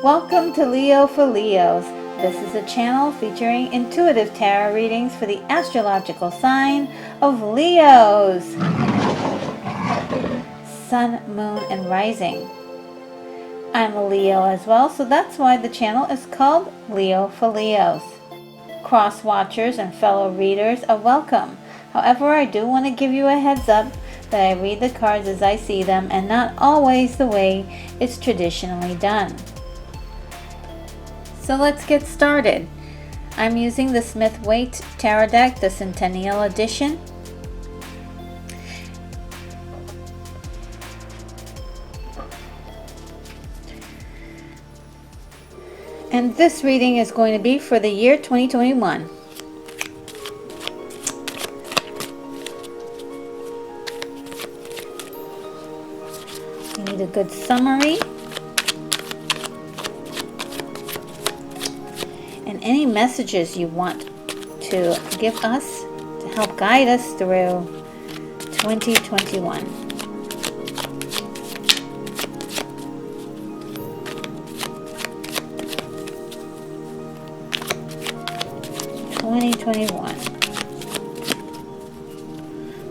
Welcome to Leo for Leos. This is a channel featuring intuitive tarot readings for the astrological sign of Leos. Sun, moon, and rising. I'm a Leo as well, so that's why the channel is called Leo for Leos. Cross watchers and fellow readers are welcome. However, I do want to give you a heads up that I read the cards as I see them and not always the way it's traditionally done. So let's get started. I'm using the Smith-Waite Tarot deck, the Centennial Edition. And this reading is going to be for the year 2021. You need a good summary. And any messages you want to give us to help guide us through 2021.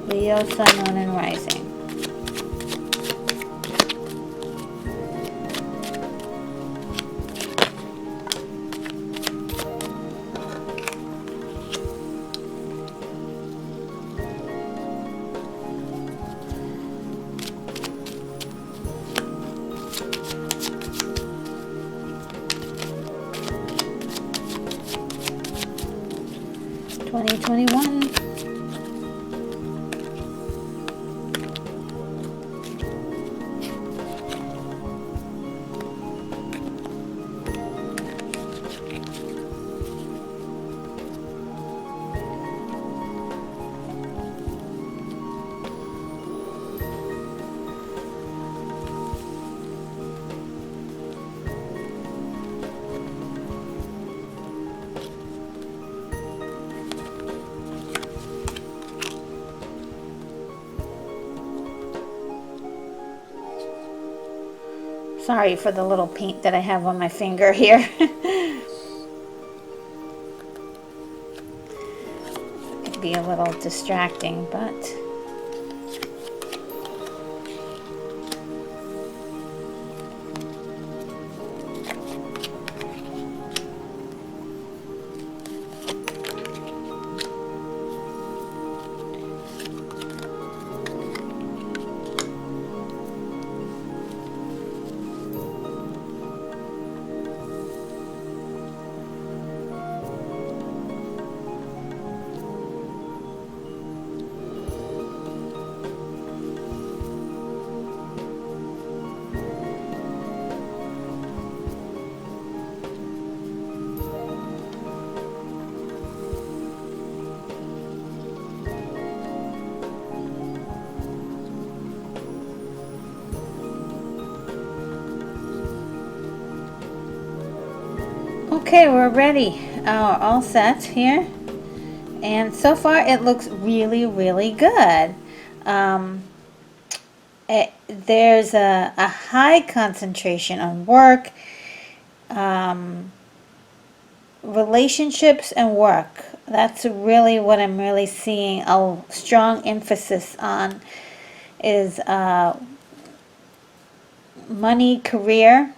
Leo, Sun, Moon, and Rising. Sorry for the little paint that I have on my finger here. It can be a little distracting, but okay, we're ready. All set here. And so far it looks really, really good. There's a high concentration on work, relationships and work. That's really what I'm really seeing a strong emphasis on is money, career,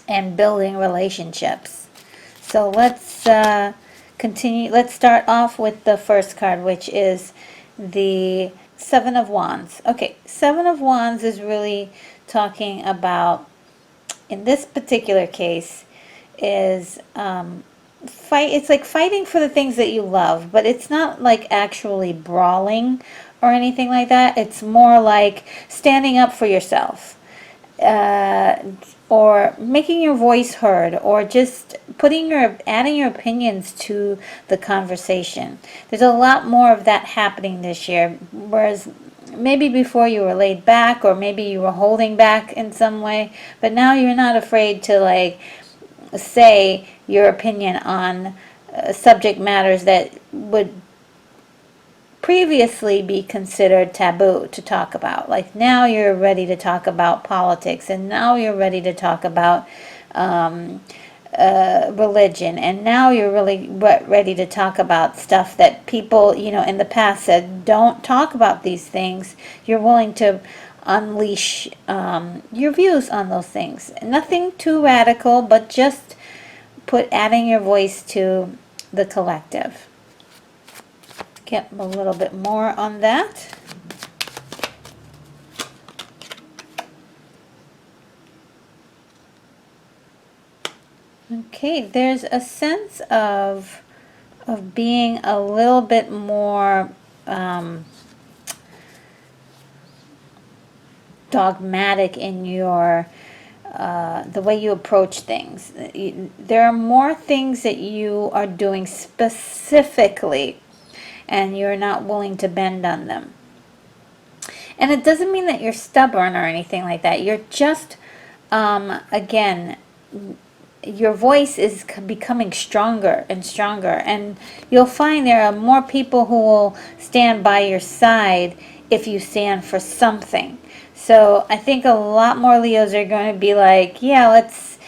and building relationships. So let's continue. Let's start off with the first card, which is the Seven of Wands. Okay, Seven of Wands is really talking about, in this particular case, is it's like fighting for the things that you love, but it's not like actually brawling or anything like that. It's more like standing up for yourself, or making your voice heard, or just adding your opinions to the conversation. There's a lot more of that happening this year, whereas maybe before you were laid back, or maybe you were holding back in some way, but now you're not afraid to like say your opinion on subject matters that would previously be considered taboo to talk about. Like now you're ready to talk about politics, and now you're ready to talk about religion, and now you're really ready to talk about stuff that people, in the past said don't talk about these things. You're willing to unleash your views on those things. Nothing too radical, but just adding your voice to the collective. Get a little bit more on that. Okay, there's a sense of being a little bit more dogmatic in your the way you approach things. There are more things that you are doing specifically, and you're not willing to bend on them. And it doesn't mean that you're stubborn or anything like that. You're just, again, your voice is becoming stronger and stronger. And you'll find there are more people who will stand by your side if you stand for something. So I think a lot more Leos are going to be like, yeah, let's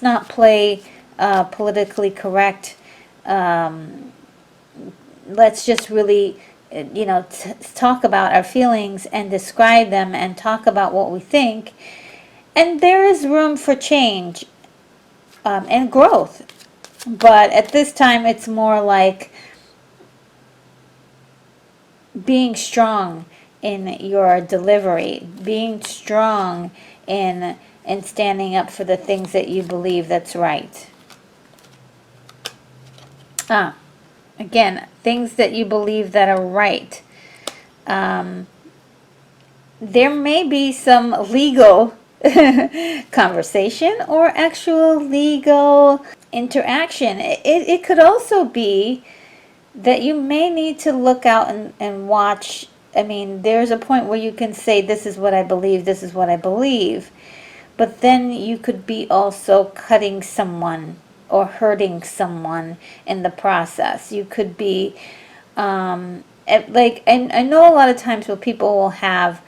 not play politically correct. Let's just really, talk about our feelings and describe them and talk about what we think. And there is room for change and growth. But at this time, it's more like being strong in your delivery, being strong in standing up for the things that you believe that's right. Again, things that you believe that are right. There may be some legal conversation or actual legal interaction. It could also be that you may need to look out and watch. I mean, there's a point where you can say, this is what I believe, this is what I believe. But then you could be also cutting someone or hurting someone in the process. You could be, and I know a lot of times where people will have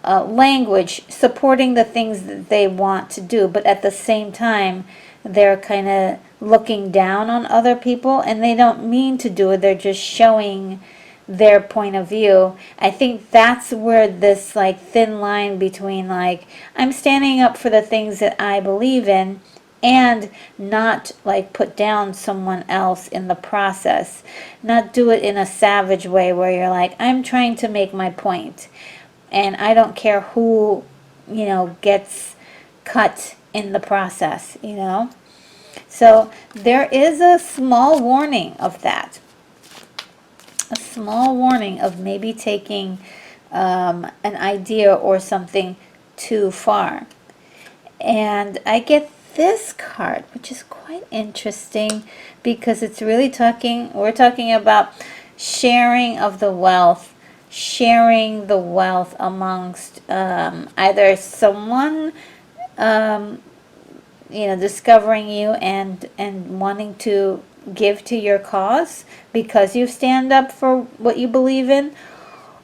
language supporting the things that they want to do, but at the same time, they're kind of looking down on other people, and they don't mean to do it. They're just showing their point of view. I think that's where this thin line between I'm standing up for the things that I believe in and not put down someone else in the process. Not do it in a savage way where you're I'm trying to make my point and I don't care who gets cut in the process, So there is a small warning of that. A small warning of maybe taking an idea or something too far. And I get this card, which is quite interesting because it's really we're talking about sharing of the wealth, sharing the wealth amongst either someone discovering you and wanting to give to your cause because you stand up for what you believe in,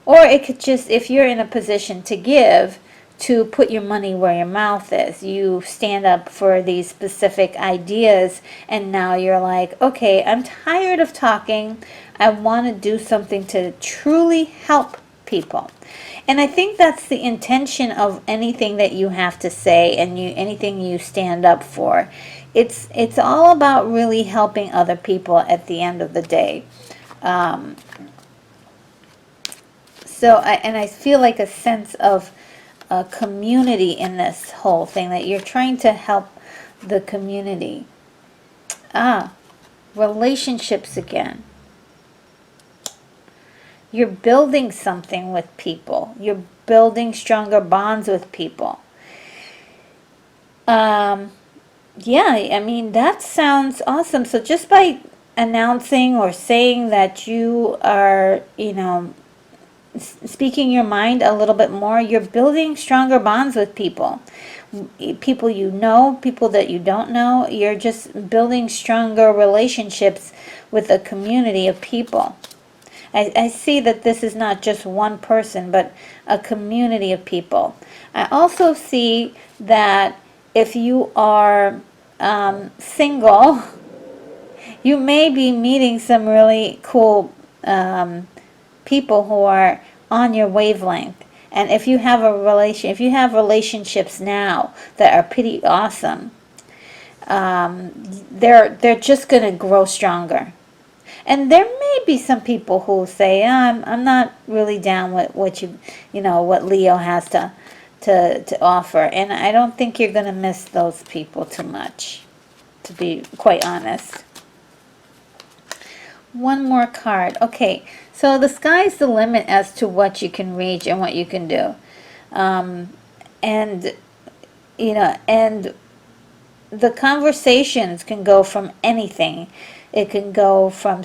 or it could just, if you're in a position to give, to put your money where your mouth is. You stand up for these specific ideas, and now you're okay, I'm tired of talking. I want to do something to truly help people. And I think that's the intention of anything that you have to say and anything you stand up for. It's all about really helping other people at the end of the day. So I feel like a sense of community in this whole thing, that you're trying to help the community. Relationships again. You're building something with people. You're building stronger bonds with people. Yeah, I mean, that sounds awesome. So just by announcing or saying that you are, speaking your mind a little bit more. You're building stronger bonds with people. People you know, people that you don't know. You're just building stronger relationships with a community of people. I see that this is not just one person, but a community of people. I also see that if you are single, you may be meeting some really cool people who are on your wavelength. And if you have if you have relationships now that are pretty awesome, they're just going to grow stronger. And there may be some people who say, I'm not really down with what what Leo has to offer. And I don't think you're going to miss those people too much, to be quite honest. One more card. Okay, so the sky's the limit as to what you can reach and what you can do. And the conversations can go from anything. It can go from,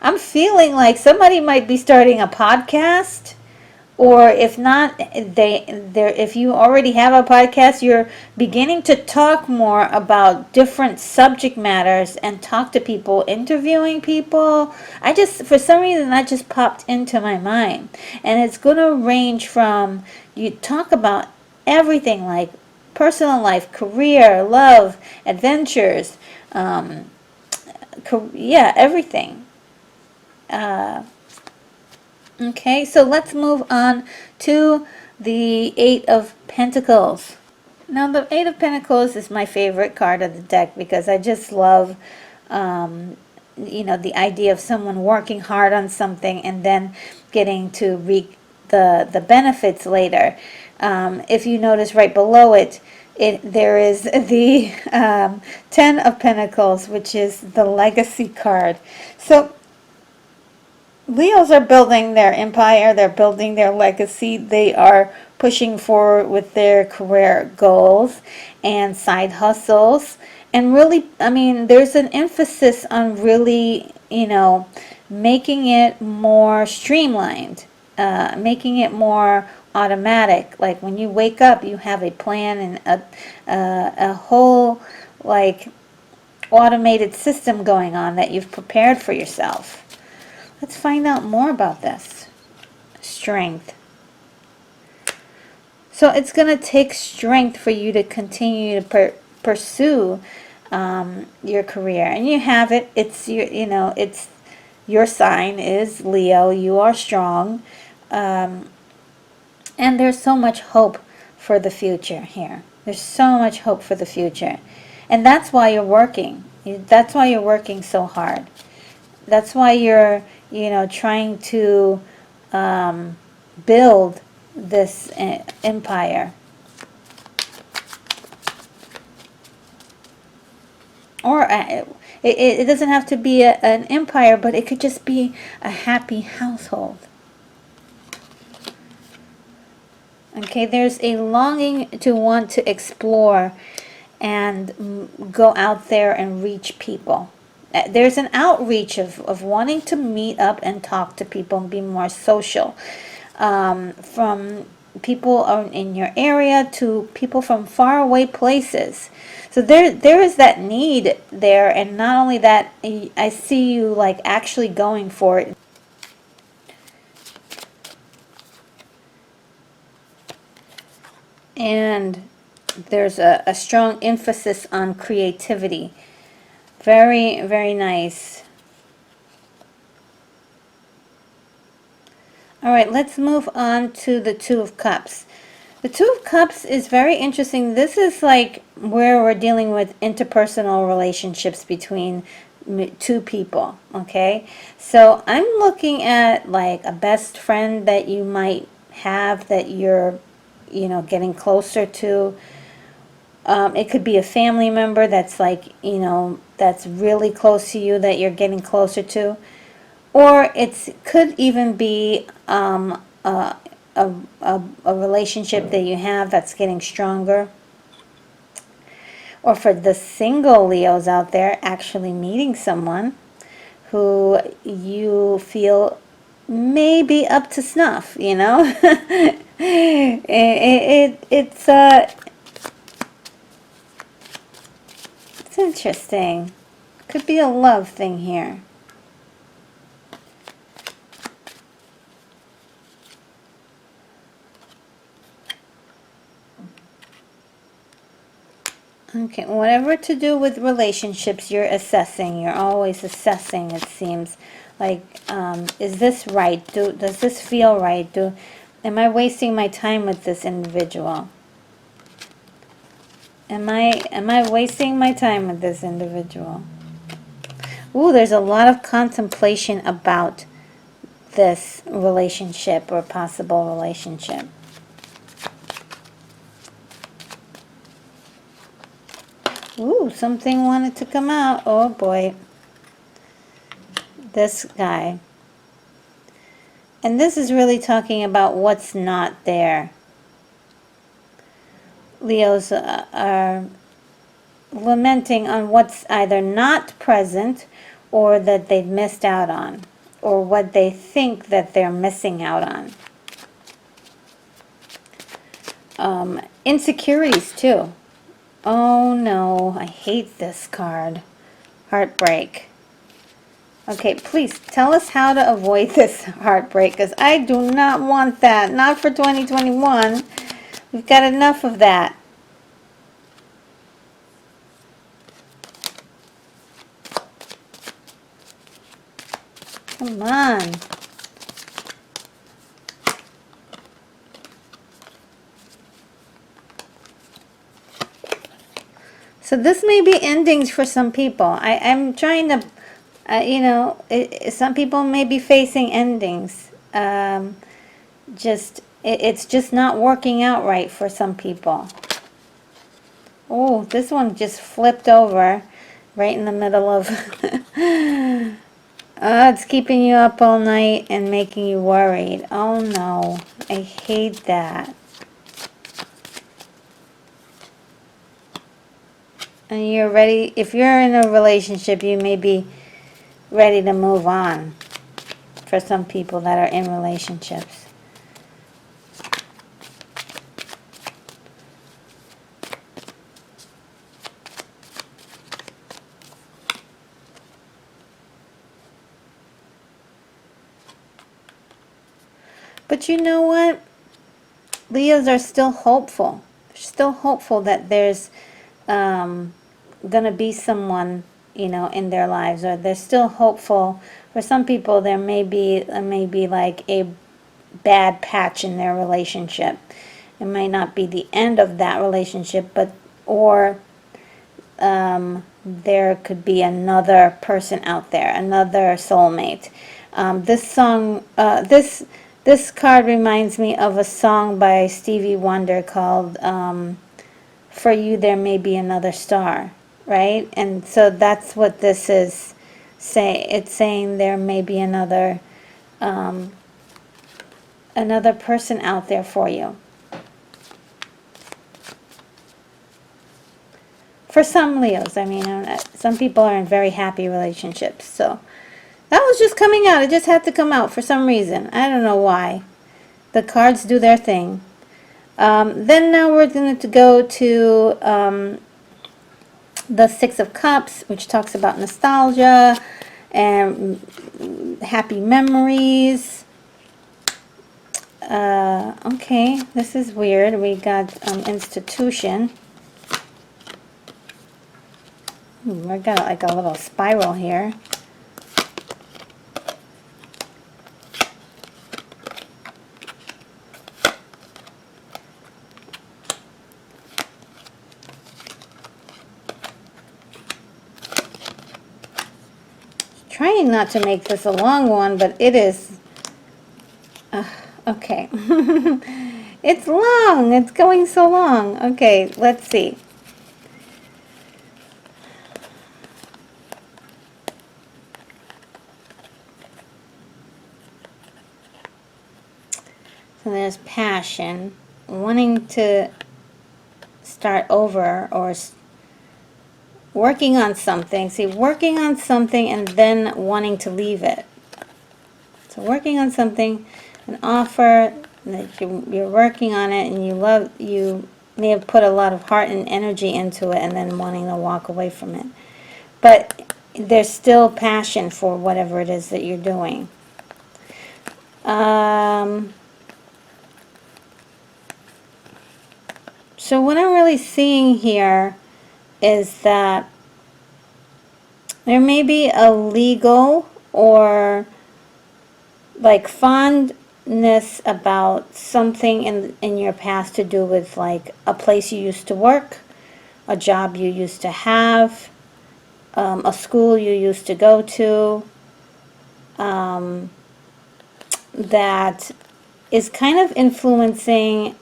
I'm feeling like somebody might be starting a podcast, or if not, if you already have a podcast, you're beginning to talk more about different subject matters and talk to people, interviewing people. For some reason, that just popped into my mind. And it's going to range from, you talk about everything like personal life, career, love, adventures, everything. Okay, so let's move on to the Eight of Pentacles. Now, the Eight of Pentacles is my favorite card of the deck because I just love, the idea of someone working hard on something and then getting to reap the benefits later. If you notice right below it, there is the Ten of Pentacles, which is the legacy card. So Leos are building their empire, they're building their legacy, they are pushing forward with their career goals and side hustles. And really, there's an emphasis on really, making it more streamlined, making it more automatic. Like when you wake up, you have a plan and a whole, automated system going on that you've prepared for yourself. Let's find out more about this. Strength. So it's going to take strength for you to continue to pursue your career, and you have it. It's it's your sign is Leo. You are strong, and there's so much hope for the future here. There's so much hope for the future, and that's why you're working. That's why you're working so hard. That's why you're trying to build this empire. Or it doesn't have to be an empire, but it could just be a happy household. Okay, there's a longing to want to explore and go out there and reach people. There's an outreach of wanting to meet up and talk to people and be more social. From people in your area to people from faraway places. So there is that need there, and not only that, I see you actually going for it. And there's a strong emphasis on creativity. Very, very nice. All right, let's move on to the Two of Cups. The Two of Cups is very interesting. This is where we're dealing with interpersonal relationships between two people, okay? So I'm looking at a best friend that you might have that you're, getting closer to. It could be a family member that's that's really close to you that you're getting closer to. Or it could even be a relationship that you have that's getting stronger. Or for the single Leos out there, actually meeting someone who you feel maybe up to snuff, you know. It's interesting. Could be a love thing here. Okay, whatever to do with relationships, you're assessing. You're always assessing, it seems. Like, is this right? Does this feel right? Am I wasting my time with this individual? Am I wasting my time with this individual? Ooh, there's a lot of contemplation about this relationship or possible relationship. Ooh, something wanted to come out. Oh boy. This guy. And this is really talking about what's not there. Leos are lamenting on what's either not present or that they've missed out on, or what they think that they're missing out on. Insecurities too. Oh no, I hate this card. Heartbreak. Okay, please tell us how to avoid this heartbreak, because I do not want that. Not for 2021. We've got enough of that. Come on. So this may be endings for some people. I'm trying to, you know, some people may be facing endings. It's just not working out right for some people. Oh, this one just flipped over right in the middle of... it's keeping you up all night and making you worried. Oh no, I hate that. And you're ready, if you're in a relationship, you may be ready to move on for some people that are in relationships. But you know what? Leos are still hopeful. They're still hopeful that there's going to be someone, you know, in their lives, or they're still hopeful. For some people, there may be like a bad patch in their relationship. It might not be the end of that relationship, but there could be another person out there, another soulmate. This card reminds me of a song by Stevie Wonder called For You There May Be Another Star, right? And so that's what this is saying. It's saying there may be another person out there for you. For some Leos, I mean, some people are in very happy relationships, so that was just coming out. It just had to come out for some reason. I don't know why. The cards do their thing. Then now we're going to go to the Six of Cups, which talks about nostalgia and happy memories. Okay, this is weird. We got institution. I got like a little spiral here. Trying not to make this a long one, but it is. Okay. It's long. It's going so long. Okay, let's see. So there's passion, wanting to start over, or working on something. See, working on something and then wanting to leave it. So working on something, an offer that you're working on it, and you may have put a lot of heart and energy into it, and then wanting to walk away from it. But there's still passion for whatever it is that you're doing. So what I'm really seeing here is that there may be a legal or like fondness about something in your past to do with like a place you used to work, a job you used to have, a school you used to go to, that is kind of influencing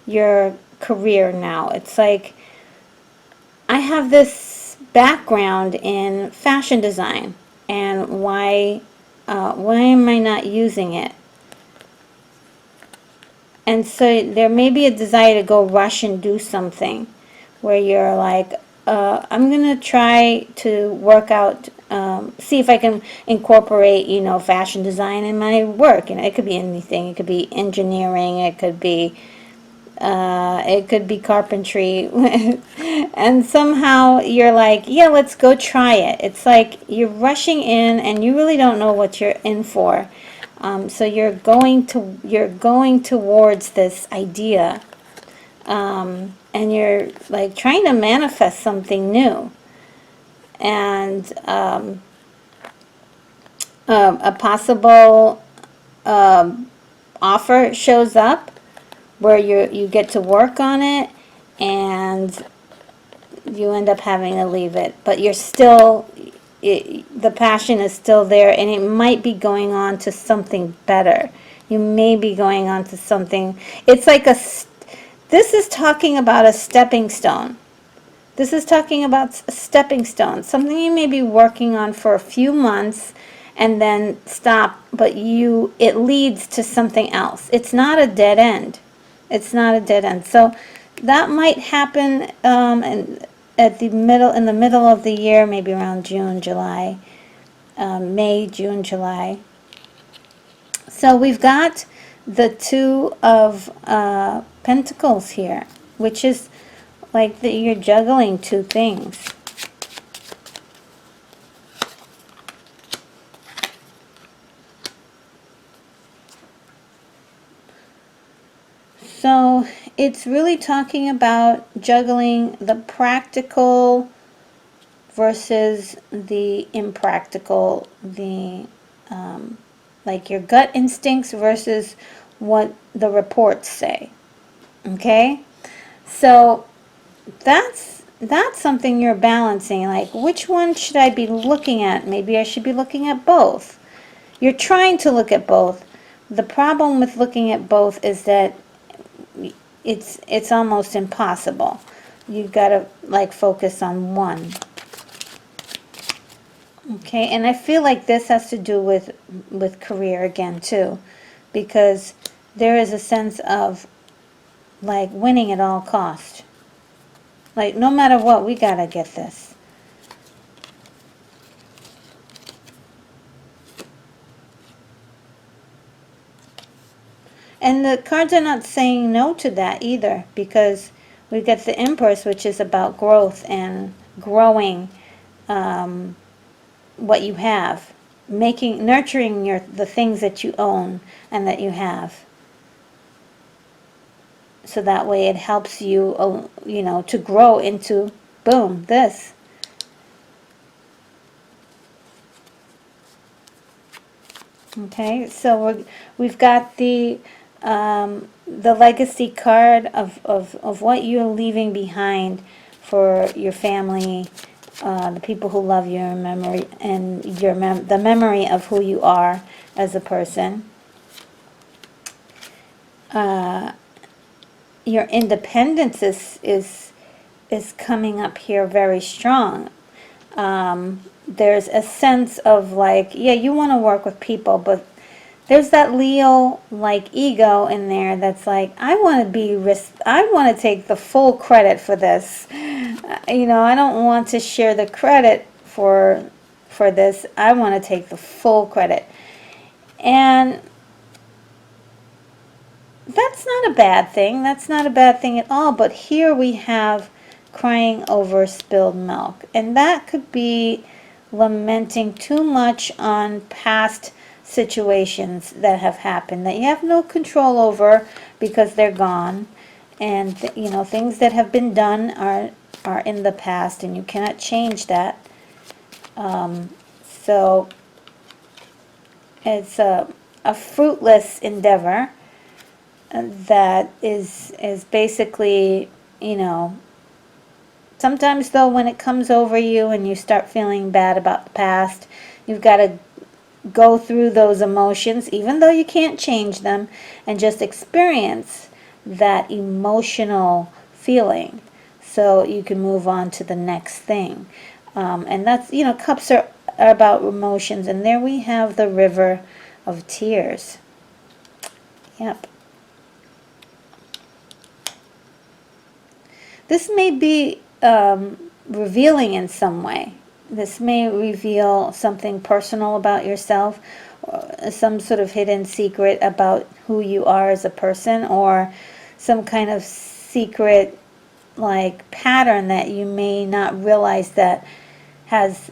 your career now. It's like, I have this background in fashion design, and why am I not using it? And so there may be a desire to go rush and do something where you're like, I'm going to try to work out, see if I can incorporate, fashion design in my work. It could be anything. It could be engineering. It could be carpentry. And somehow you're like, yeah, let's go try it. It's like you're rushing in and you really don't know what you're in for. So you're going towards this idea, and you're like trying to manifest something new, and a possible offer shows up where you get to work on it, and you end up having to leave it, but you're still, the passion is still there, and it might be going on to something better. You may be going on to something. It's like this is talking about a stepping stone. This is talking about a stepping stone, something you may be working on for a few months and then stop, but it leads to something else. It's not a dead end. It's not a dead end. So that might happen in the middle of the year, maybe around June, July, May, June, July. So we've got the Two of Pentacles here, which is like that you're juggling two things. So it's really talking about juggling the practical versus the impractical, like your gut instincts versus what the reports say. Okay? So that's something you're balancing. Like, which one should I be looking at? Maybe I should be looking at both. You're trying to look at both. The problem with looking at both is that it's almost impossible. You've got to like focus on one. Okay, and I feel like this has to do with career again too, because there is a sense of like winning at all cost. Like, no matter what, we gotta get this. And the cards are not saying no to that either, because we get the Empress, which is about growth and growing what you have, nurturing the things that you own and that you have. So that way it helps you, to grow into, boom, this. Okay, so we've got the legacy card of what you're leaving behind for your family, the people who love you, in memory, and the memory of who you are as a person. Your independence is coming up here very strong. There's a sense of like, yeah, you want to work with people, but there's that Leo like ego in there that's like, I want to take the full credit for this. I don't want to share the credit for this. I want to take the full credit. And that's not a bad thing. That's not a bad thing at all. But here we have crying over spilled milk. And that could be lamenting too much on past situations that have happened that you have no control over because they're gone. And, things that have been done are in the past and you cannot change that. So it's a fruitless endeavor that is basically, sometimes though when it comes over you and you start feeling bad about the past, you've got to go through those emotions, even though you can't change them, and just experience that emotional feeling so you can move on to the next thing. And that's, cups are about emotions, and there we have the river of tears. Yep. This may be revealing in some way. This may reveal something personal about yourself, some sort of hidden secret about who you are as a person, or some kind of secret pattern that you may not realize that has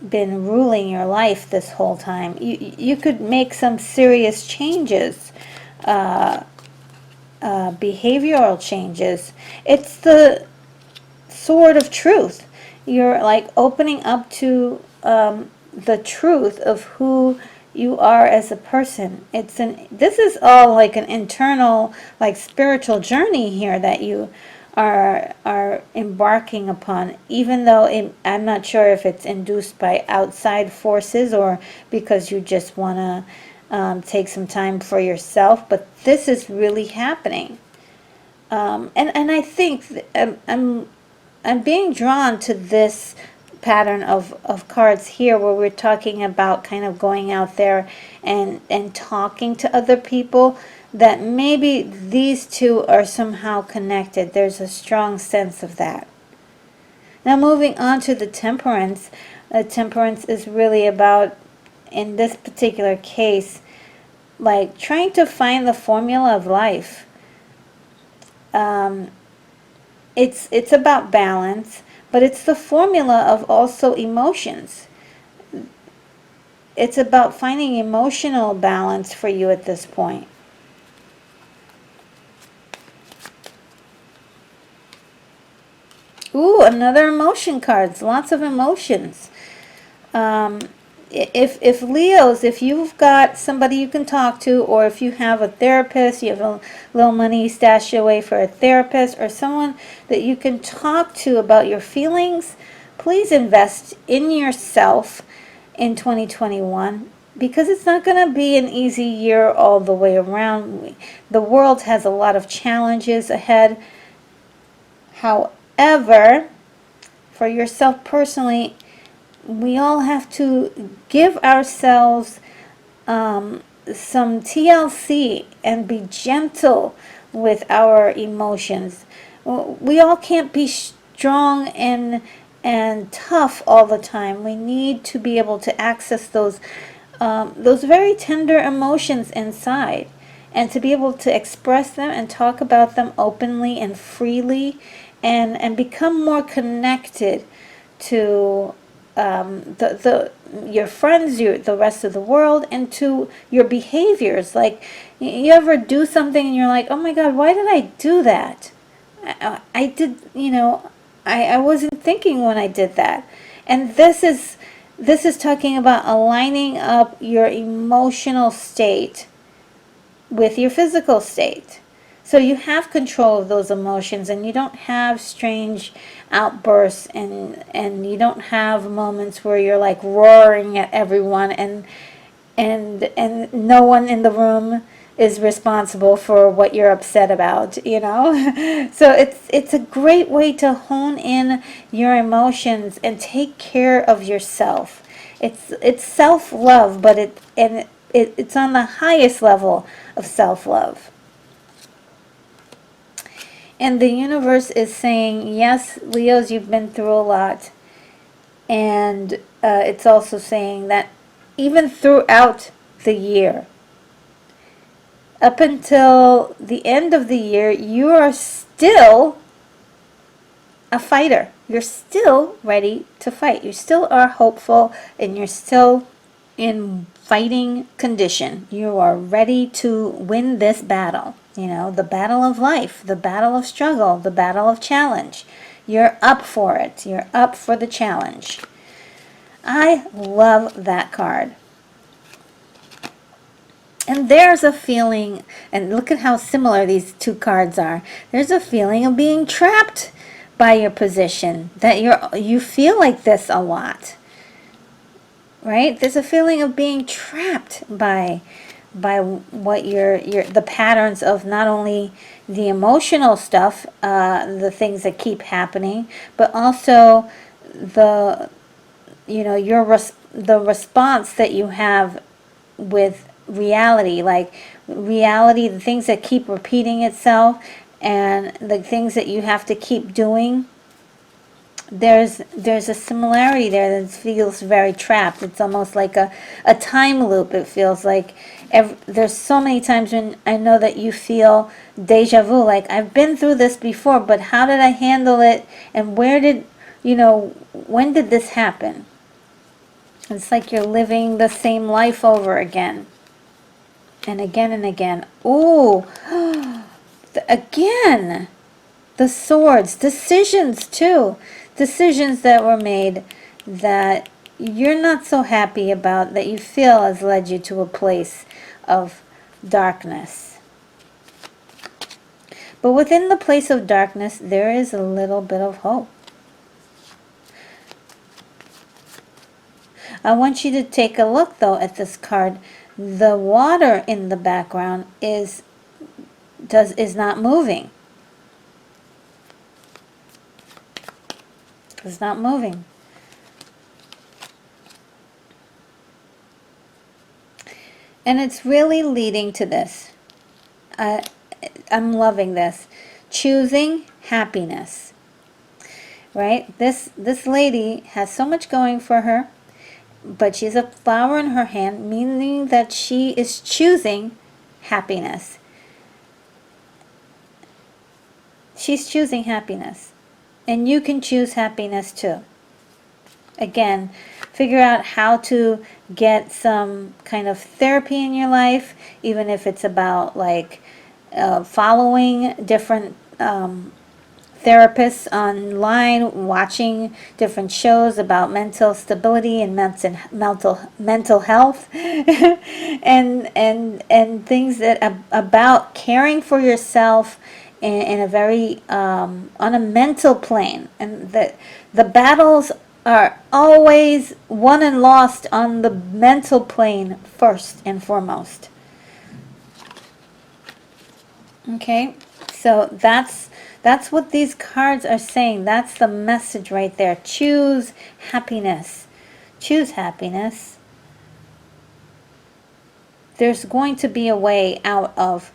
been ruling your life this whole time. You could make some serious changes, behavioral changes. It's the sword of truth. You're opening up to the truth of who you are as a person. This is all an internal spiritual journey here that you are embarking upon, even though I'm not sure if it's induced by outside forces or because you just want to take some time for yourself, but this is really happening. And I think I'm being drawn to this pattern of cards here where we're talking about kind of going out there and talking to other people, that maybe these two are somehow connected. There's a strong sense of that. Now moving on to the temperance. Temperance is really about, in this particular case, trying to find the formula of life. It's about balance, but it's the formula of also emotions. It's about finding emotional balance for you at this point. Ooh, another emotion cards. Lots of emotions. If Leos, if you've got somebody you can talk to, or if you have a therapist, you have a little money stashed away for a therapist or someone that you can talk to about your feelings, please invest in yourself in 2021, because it's not going to be an easy year all the way around. The world has a lot of challenges ahead. However, for yourself personally, we all have to give ourselves some TLC and be gentle with our emotions. We all can't be strong and tough all the time. We need to be able to access those very tender emotions inside, and to be able to express them and talk about them openly and freely, and become more connected to your friends, the rest of the world, and to your behaviors. You ever do something and you're like, oh my God, why did I do that? I did, I wasn't thinking when I did that. And this is talking about aligning up your emotional state with your physical state. So you have control of those emotions, and you don't have strange outbursts, and you don't have moments where you're roaring at everyone, and no one in the room is responsible for what you're upset about, So it's a great way to hone in your emotions and take care of yourself. It's self-love, but it's on the highest level of self-love. And the universe is saying, yes, Leos, you've been through a lot. And it's also saying that even throughout the year. Up until the end of the year, you are still a fighter. You're still ready to fight. You still are hopeful, and you're still in fighting condition. You are ready to win this battle. You know, the battle of life, the battle of struggle, the battle of challenge. You're up for it. You're up for the challenge. I love that card. And there's a feeling, and look at how similar these two cards are. There's a feeling of being trapped by your position, that you feel like this a lot. Right? There's a feeling of being trapped by what the patterns of not only the emotional stuff, the things that keep happening, but also the the response that you have with reality, like reality, the things that keep repeating itself, and the things that you have to keep doing. There's a similarity there that feels very trapped. It's almost like a time loop. It feels like there's so many times when I know that you feel deja vu, like I've been through this before, but how did I handle it, and when did this happen? It's like you're living the same life over again and again and again. Ooh, again, the swords, decisions too. Decisions that were made that you're not so happy about, that you feel has led you to a place of darkness. But within the place of darkness, there is a little bit of hope. I want you to take a look, though, at this card. The water in the background is not moving. It's not moving. And it's really leading to this. I'm loving this. Choosing happiness. Right? This lady has so much going for her, but she has a flower in her hand, meaning that she is choosing happiness. She's choosing happiness. And you can choose happiness too. Again, figure out how to get some kind of therapy in your life, even if it's about like following different therapists online, watching different shows about mental stability and mental health, and things that about caring for yourself in a very on a mental plane, and that the battles are always won and lost on the mental plane first and foremost. Okay, so that's what these cards are saying. That's the message right there. Choose happiness. Choose happiness. There's going to be a way out of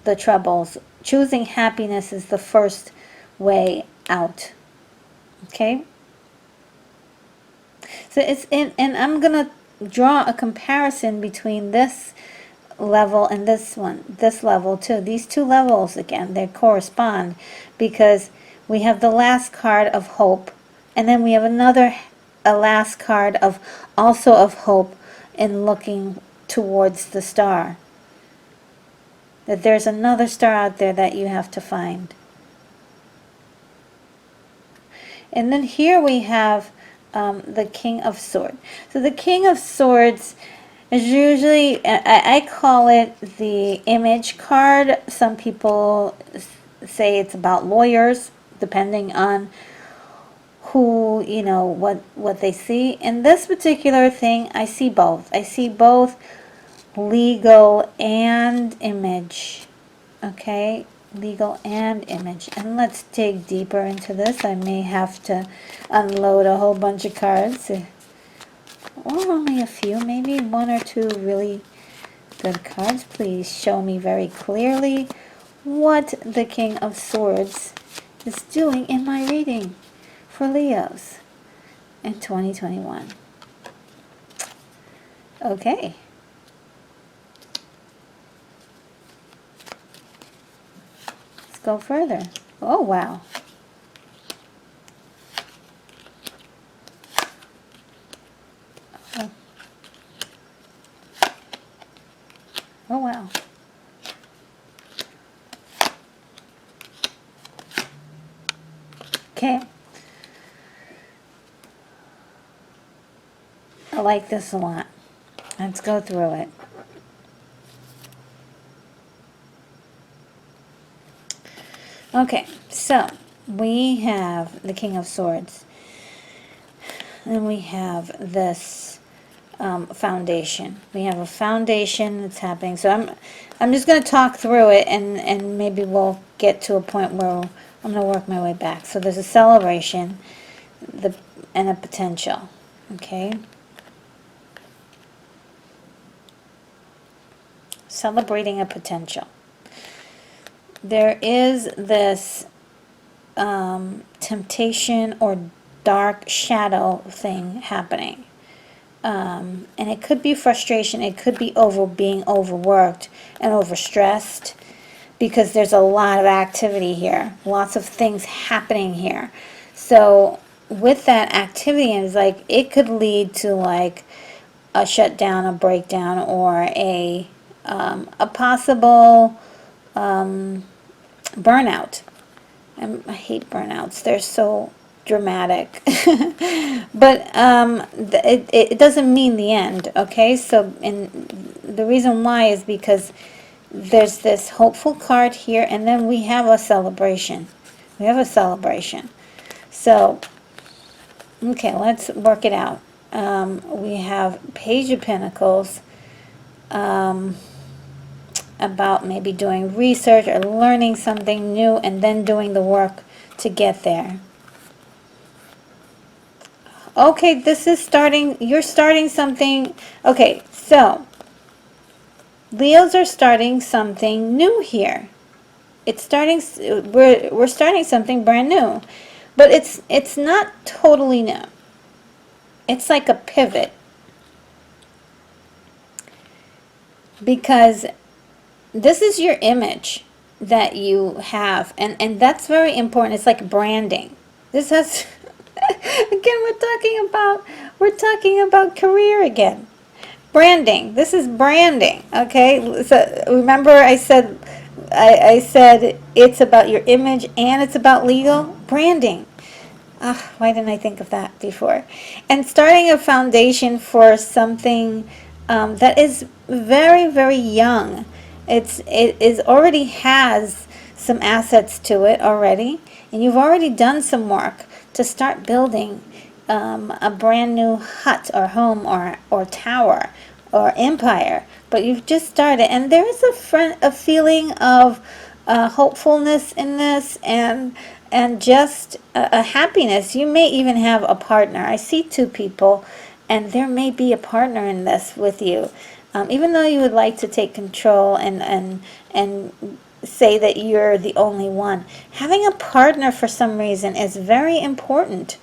the troubles. Choosing happiness is the first way out. Okay? So and I'm going to draw a comparison between this level and this level too. These two levels, again, they correspond, because we have the last card of hope, and then we have a last card of also of hope in looking towards the star. That there's another star out there that you have to find. And then here we have the King of Swords. So the King of Swords is usually, I call it the image card. Some people say it's about lawyers, depending on who, what they see. In this particular thing, I see both. I see both legal and image. Okay? Legal and image. And let's dig deeper into this. I may have to unload a whole bunch of cards. Or only a few, maybe one or two really good cards. Please show me very clearly what the King of Swords is doing in my reading for Leos in 2021. Okay. go further. Oh, wow. Oh, oh wow. Okay. I like this a lot. Let's go through it. Okay, so we have the King of Swords. And we have this foundation. We have a foundation that's happening. So I'm just going to talk through it, and maybe we'll get to a point where I'm going to work my way back. So there's a celebration and a potential. Okay. Celebrating a potential. There is this temptation or dark shadow thing happening. And it could be frustration. It could be being overworked and overstressed, because there's a lot of activity here. Lots of things happening here. So with that activity, it's like it could lead to like a shutdown, a breakdown, or a possible burnout. I hate burnouts. They're so dramatic. But it doesn't mean the end, okay? So, and the reason why is because there's this hopeful card here, and then we have a celebration. We have a celebration. So, okay, let's work it out. We have Page of Pentacles, about maybe doing research or learning something new and then doing the work to get there. Okay, this is you're starting something. Okay, so Leos are starting something new here. We're starting something brand new. But it's not totally new. It's like a pivot. Because this is your image that you have, and that's very important. It's like branding. This has again, we're talking about career again. Branding. This is branding, okay? So remember I said it's about your image and it's about legal branding. Why didn't I think of that before? And starting a foundation for something that is very, very young. It already has some assets to it already, and you've already done some work to start building a brand new hut or home or tower or empire. But you've just started, and there is a feeling of hopefulness in this, and just a happiness. You may even have a partner. I see two people, and there may be a partner in this with you. Even though you would like to take control and say that you're the only one, having a partner for some reason is very important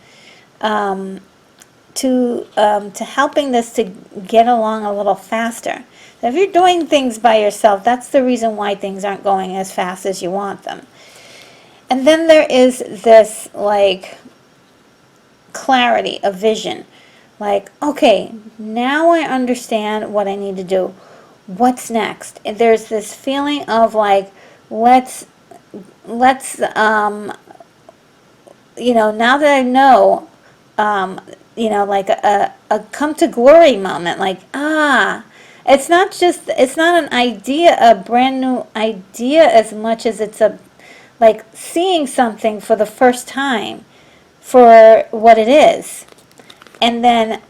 to helping this to get along a little faster. So if you're doing things by yourself, that's the reason why things aren't going as fast as you want them. And then there is this like clarity of vision. Like, okay, now I understand what I need to do. What's next? And there's this feeling of like, let's now that I know, like a come to glory moment. Like, it's not an idea, a brand new idea, as much as it's like seeing something for the first time for what it is. And then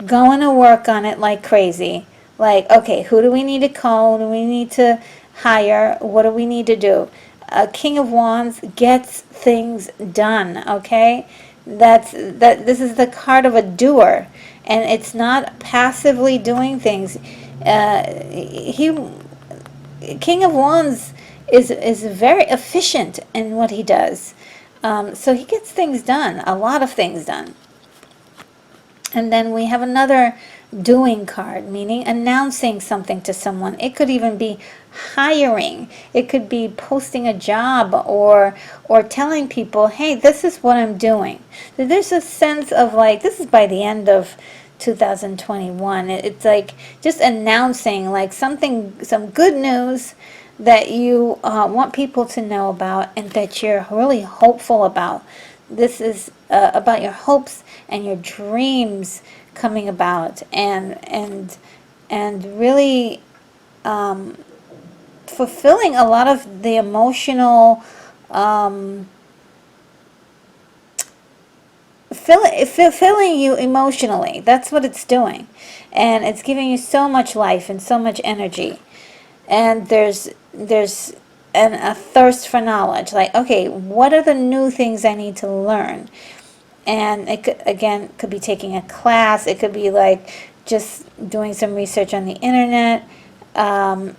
going to work on it like crazy. Like, okay, who do we need to call? Who do we need to hire? What do we need to do? A King of Wands gets things done, okay? This is the card of a doer. And it's not passively doing things. King of Wands is very efficient in what he does. So he gets things done, a lot of things done. And then we have another doing card, meaning announcing something to someone. It could even be hiring. It could be posting a job, or telling people, hey, this is what I'm doing. So there's a sense of like, this is by the end of 2021. It's like just announcing like something, some good news that you want people to know about, and that you're really hopeful about. This is about your hopes and your dreams coming about, and really fulfilling a lot of the emotional, fulfilling you emotionally. That's what it's doing, and it's giving you so much life and so much energy. And there's a thirst for knowledge. Like, okay, what are the new things I need to learn? And it could, again, could be taking a class. It could be like just doing some research on the internet. And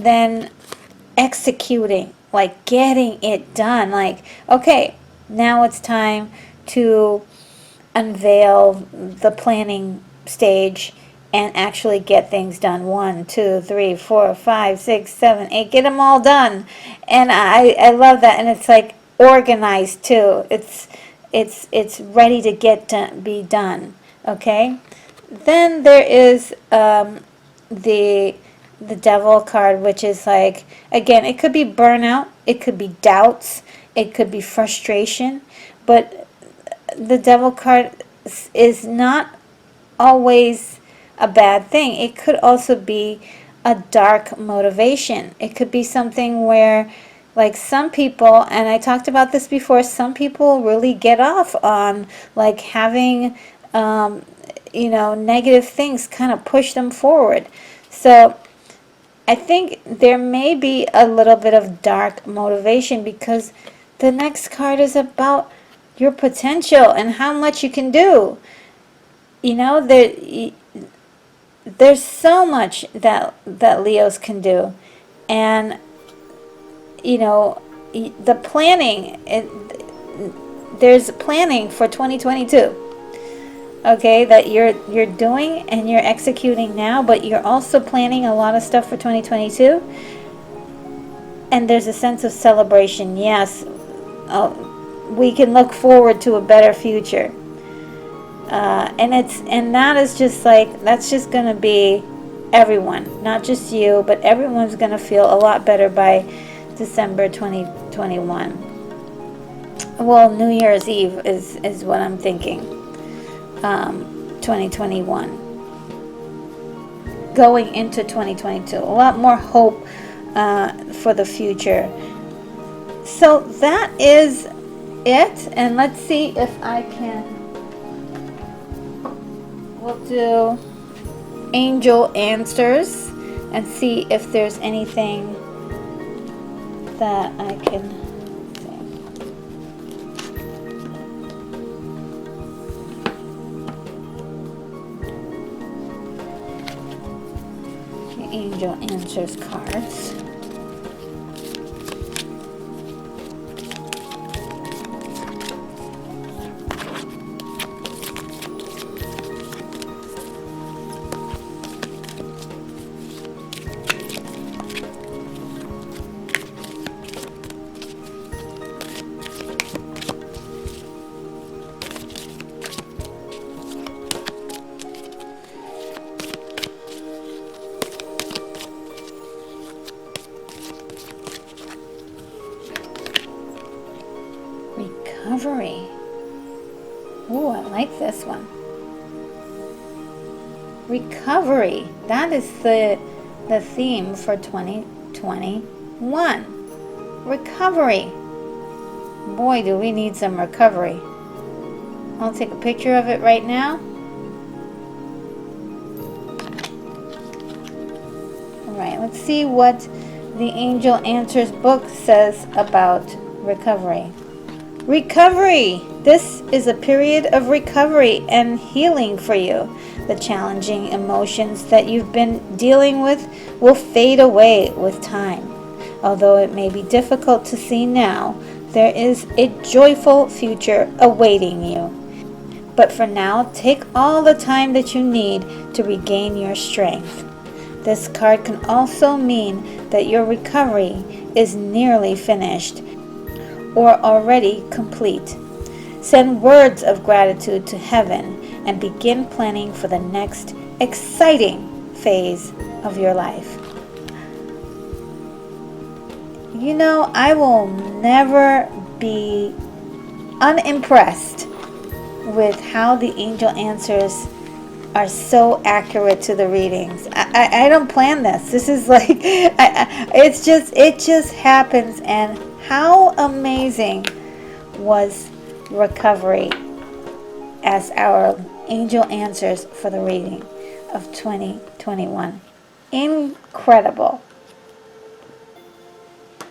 then executing, like getting it done. Like, okay, now it's time to unveil the planning stage and actually get things done. 1, 2, 3, 4, 5, 6, 7, 8. Get them all done. And I love that. And it's like organized too. It's ready to be done. Okay. Then there is the devil card, which is like, again, it could be burnout, it could be doubts, it could be frustration, but the devil card is not always a bad thing. It could also be a dark motivation. It could be something where, like, some people, and I talked about this before, some people really get off on like having negative things kind of push them forward. So I think there may be a little bit of dark motivation, because the next card is about your potential and how much you can do. There's so much that Leos can do. And the planning, there's planning for 2022. Okay, that you're doing and you're executing now, but you're also planning a lot of stuff for 2022. And there's a sense of celebration. Yes, we can look forward to a better future. And that is just like, that's just gonna be everyone, not just you, but everyone's gonna feel a lot better by December 2021. Well, New Year's Eve is what I'm thinking. 2021, going into 2022, a lot more hope for the future. So that is it, and let's see if I can, we'll do angel answers and see if there's anything that I can say. Angel answers cards. Recovery. Ooh, I like this one. Recovery. That is the theme for 2021. Recovery. Boy, do we need some recovery. I'll take a picture of it right now. Alright, let's see what the Angel Answers book says about recovery. Recovery. This is a period of recovery and healing for you. The challenging emotions that you've been dealing with will fade away with time. Although it may be difficult to see now, there is a joyful future awaiting you. But for now, take all the time that you need to regain your strength. This card can also mean that your recovery is nearly finished or already complete. Send words of gratitude to heaven and begin planning for the next exciting phase of your life. You know, I will never be unimpressed with how the angel answers are so accurate to the readings. I don't plan this. This is like, it just happens. And how amazing was recovery as our angel answers for the reading of 2021. Incredible.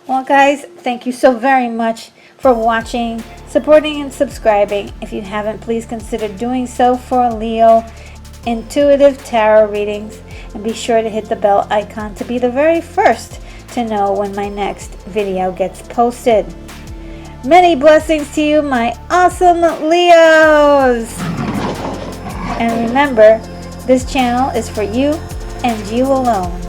Well, guys, thank you so very much for watching, supporting, and subscribing. If you haven't, please consider doing so for Leo intuitive tarot readings, and be sure to hit the bell icon to be the very first to know when my next video gets posted. Many blessings to you, my awesome Leos! And remember, this channel is for you and you alone.